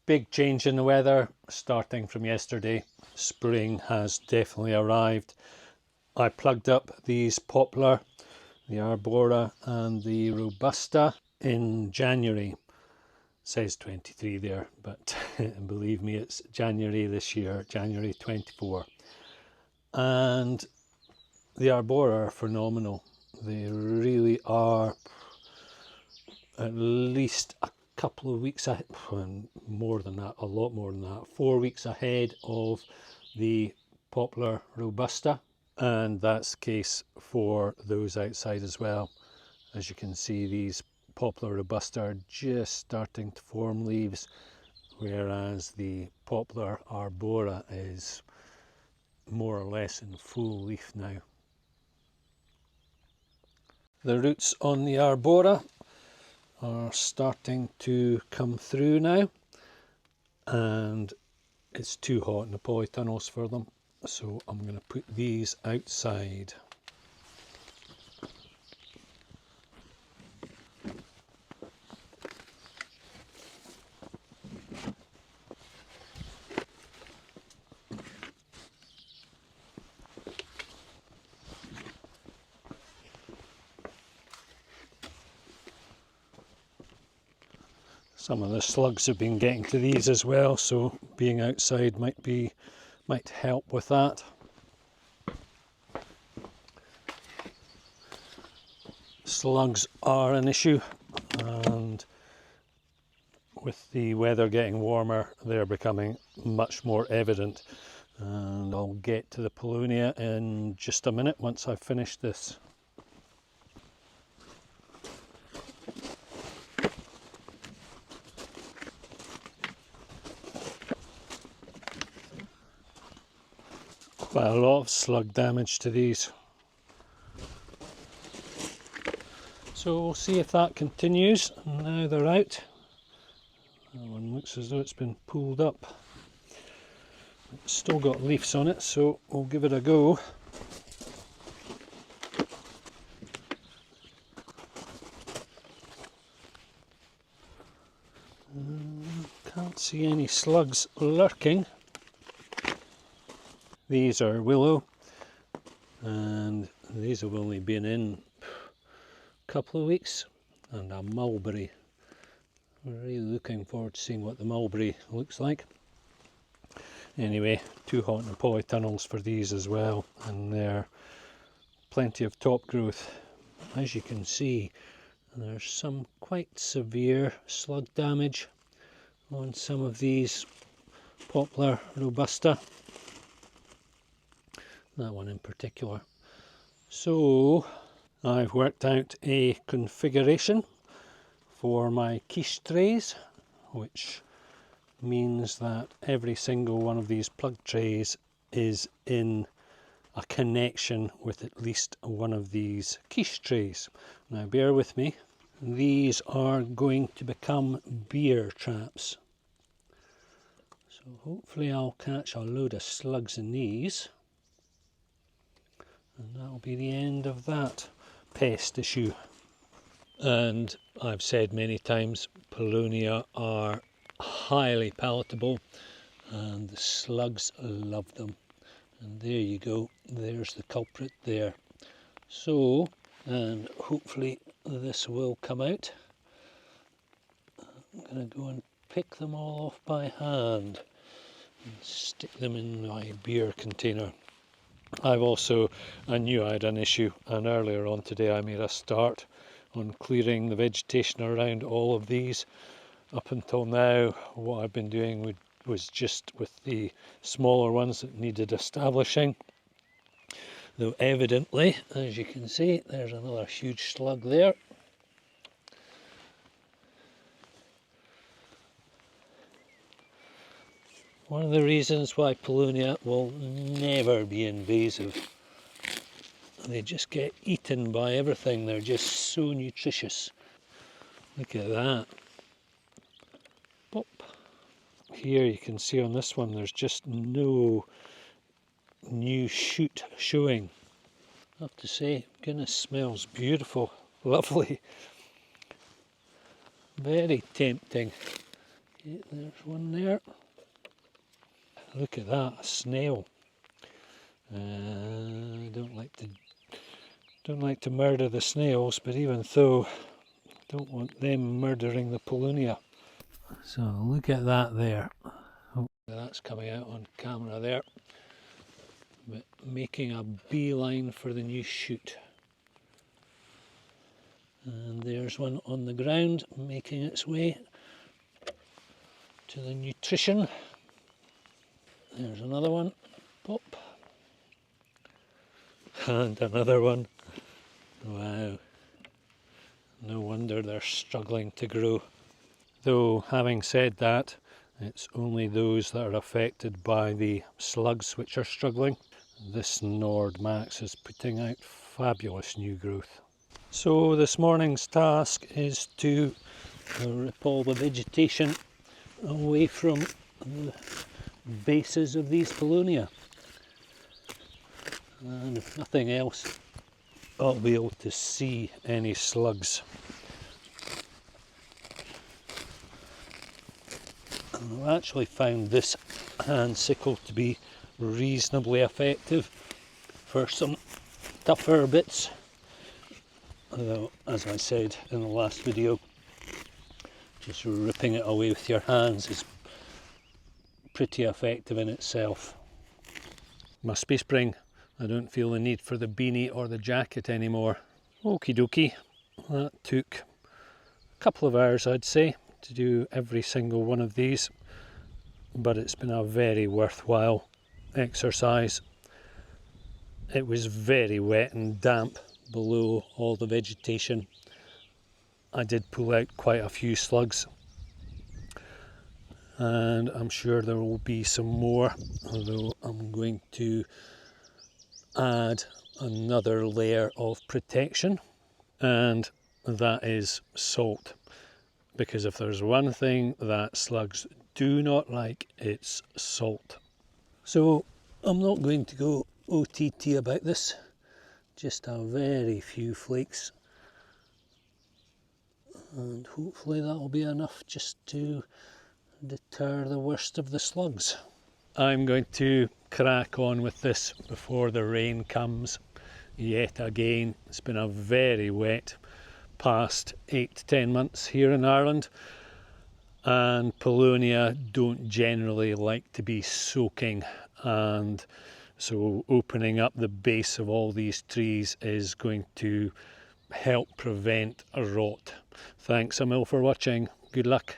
Big change in the weather starting from yesterday. Spring has definitely arrived. I plugged up these Poplar, the Arbora and the Robusta in January. It says 23 there, but believe me, it's January this year, January 24. And the Arbora are phenomenal. They really are at least a couple of weeks ahead, more than that, a lot more than that, 4 weeks ahead of the Poplar Robusta. And that's the case for those outside as well. As you can see, these Poplar Robusta are just starting to form leaves, whereas the Poplar Arbora is more or less in full leaf now. The roots on the Arbora are starting to come through now, and it's too hot in the polytunnels for them, so I'm going to put these outside. Some of the slugs have been getting to these as well, so being outside might help with that. Slugs are an issue, and with the weather getting warmer, they're becoming much more evident. And I'll get to the Paulownia in just a minute once I've finished this. Quite a lot of slug damage to these. So we'll see if that continues. Now they're out. That one looks as though it's been pulled up. It's still got leaves on it, so we'll give it a go. Can't see any slugs lurking. These are willow, and these have only been in a couple of weeks, and a mulberry. We're really looking forward to seeing what the mulberry looks like. Anyway, too hot in the polytunnels for these as well, and there plenty of top growth. As you can see, there's some quite severe slug damage on some of these Poplar Robusta. That one in particular. So I've worked out a configuration for my quiche trays, which means that every single one of these plug trays is in a connection with at least one of these quiche trays. Now bear with me, these are going to become beer traps. So hopefully I'll catch a load of slugs in these. And that'll be the end of that pest issue. And I've said many times, Paulownia are highly palatable, and the slugs love them. And there you go, there's the culprit there. So, and hopefully this will come out. I'm going to go and pick them all off by hand and stick them in my beer container. I knew I had an issue, and earlier on today I made a start on clearing the vegetation around all of these. Up until now, what I've been doing was just with the smaller ones that needed establishing. Though evidently, as you can see, there's another huge slug there. One of the reasons why Paulownia will never be invasive. They just get eaten by everything, they're just so nutritious. Look at that. Pop. Here you can see on this one there's just no new shoot showing. I have to say, goodness, smells beautiful, lovely. Very tempting Okay, there's one there. Look at that, a snail. I don't like to murder the snails, but even though I don't want them murdering the Paulownia. So look at that there. Oh, that's coming out on camera there. But making a beeline for the new shoot. And there's one on the ground making its way to the nutrition. There's another one. Pop. And another one. Wow. No wonder they're struggling to grow. Though, having said that, it's only those that are affected by the slugs which are struggling. This Nord Max is putting out fabulous new growth. So this morning's task is to rip all the vegetation away from the bases of these Paulownia. And if nothing else, I'll be able to see any slugs. And I've actually found this hand sickle to be reasonably effective for some tougher bits. Although, as I said in the last video, just ripping it away with your hands is pretty effective in itself. Must be spring. I don't feel the need for the beanie or the jacket anymore. Okie dokie. That took a couple of hours, I'd say, to do every single one of these, but it's been a very worthwhile exercise. It was very wet and damp below all the vegetation. I did pull out quite a few slugs, and I'm sure there will be some more, although I'm going to add another layer of protection, and that is salt. Because if there's one thing that slugs do not like, it's salt. So I'm not going to go OTT about this, just a very few flakes, and hopefully that will be enough just to deter the worst of the slugs. I'm going to crack on with this before the rain comes yet again. It's been a very wet past 8 to 10 months here in Ireland, and Paulownia don't generally like to be soaking, and so opening up the base of all these trees is going to help prevent a rot. Thanks a mil for watching. Good luck.